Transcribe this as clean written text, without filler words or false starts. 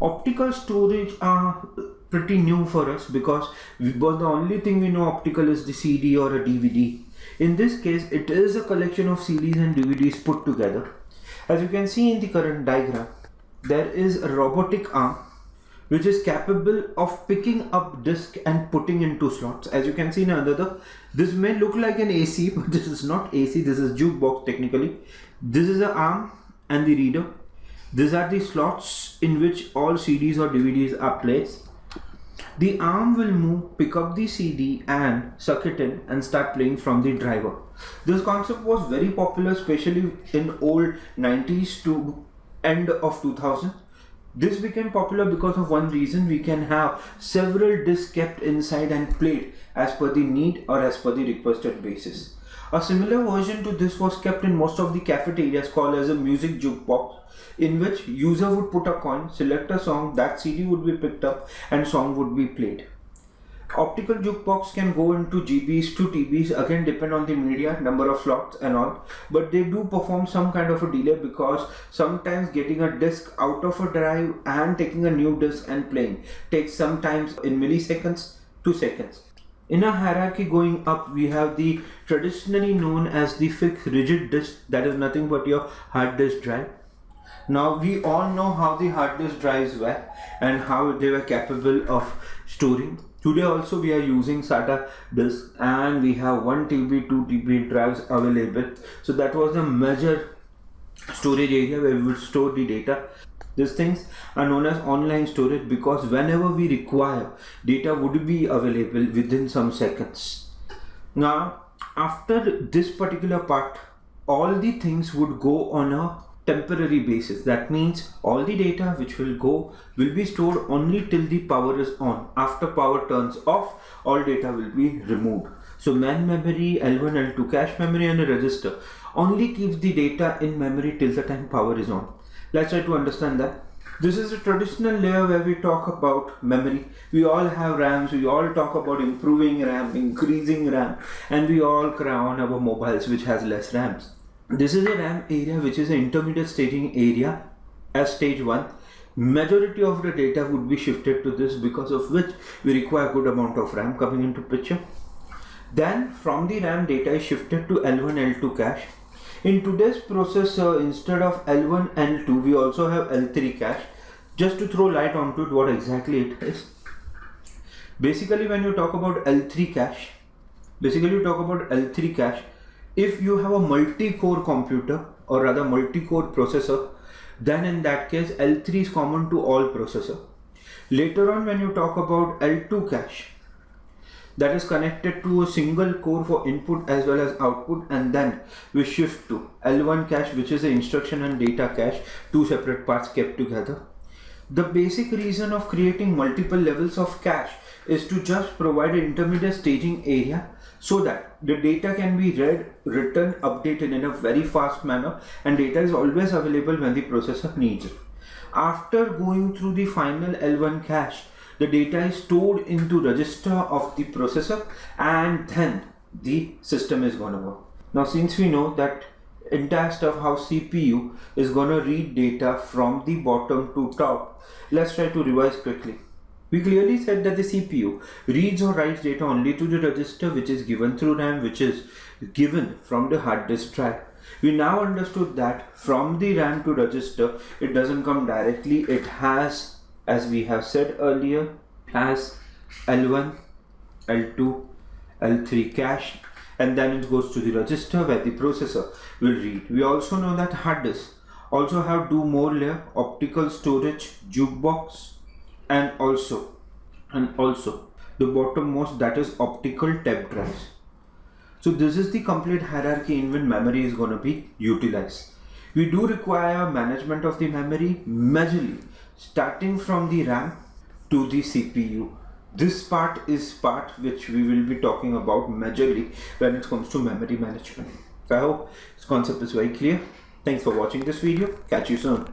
Optical storage are pretty new for us because the only thing we know optical is the CD or a DVD. In this case, it is a collection of CDs and DVDs put together. As you can see in the current diagram, there is a robotic arm which is capable of picking up disk and putting into slots. As you can see now, this may look like an AC, but this is not AC, this is jukebox technically. This is the arm and the reader. These are the slots in which all CDs or DVDs are placed. The arm will move, pick up the CD and suck it in and start playing from the driver. This concept was very popular, especially in old 90s to end of 2000. This became popular because of one reason: we can have several discs kept inside and played as per the need or as per the requested basis. A similar version to this was kept in most of the cafeterias called as a music jukebox, in which user would put a coin, select a song, that CD would be picked up and song would be played. Optical jukebox can go into GBs to TBs, again depend on the media, number of slots and all, but they do perform some kind of a delay because sometimes getting a disc out of a drive and taking a new disc and playing takes sometimes in milliseconds to seconds. In a hierarchy going up, we have the traditionally known as the fixed rigid disk, that is nothing but your hard disk drive. Now we all know how the hard disk drives were and how they were capable of storing. Today also we are using SATA disk and we have 1 TB, 2 TB drives available. So that was the major storage area where we would store the data. These things are known as online storage because whenever we require, data would be available within some seconds. Now after this particular part, all the things would go on a temporary basis. That means all the data which will be stored only till the power is on. After power turns off, all data will be removed. So main memory, L1, L2 cache memory and a register only keeps the data in memory till the time power is on. Let's try to understand that. This is a traditional layer where we talk about memory. We all have RAMs, we all talk about improving RAM, increasing RAM, and we all cry on our mobiles which has less RAMs. This is a RAM area which is an intermediate staging area as stage 1. Majority of the data would be shifted to this, because of which we require a good amount of RAM coming into picture. Then from the RAM, data is shifted to L1, L2 cache. In today's processor, instead of L1, L2, we also have L3 cache. Just to throw light onto it, what exactly it is. Basically when you talk about L3 cache, if you have a multi-core computer or rather multi-core processor, then in that case L3 is common to all processor. Later on when you talk about L2 cache, that is connected to a single core for input as well as output, and then we shift to L1 cache, which is the instruction and data cache, two separate parts kept together. The basic reason of creating multiple levels of cache is to just provide an intermediate staging area so that the data can be read, written, updated in a very fast manner, and data is always available when the processor needs it. After going through the final L1 cache, the data is stored into register of the processor and then the system is gonna work. Now since we know that entire stuff how CPU is gonna read data from the bottom to top, let's try to revise quickly. We clearly said that the CPU reads or writes data only to the register which is given through RAM, which is given from the hard disk drive. We now understood that from the RAM to register, it doesn't come directly. It has, as we have said earlier, has L1, L2, L3 cache, and then it goes to the register where the processor will read. We also know that hard disks also have two more layers: optical storage, jukebox, and also the bottommost, that is optical tape drives. So this is the complete hierarchy in which memory is going to be utilized. We do require management of the memory majorly starting from the RAM to the CPU. This part is part which we will be talking about majorly when it comes to memory management. So I hope this concept is very clear. Thanks for watching this video. Catch you soon.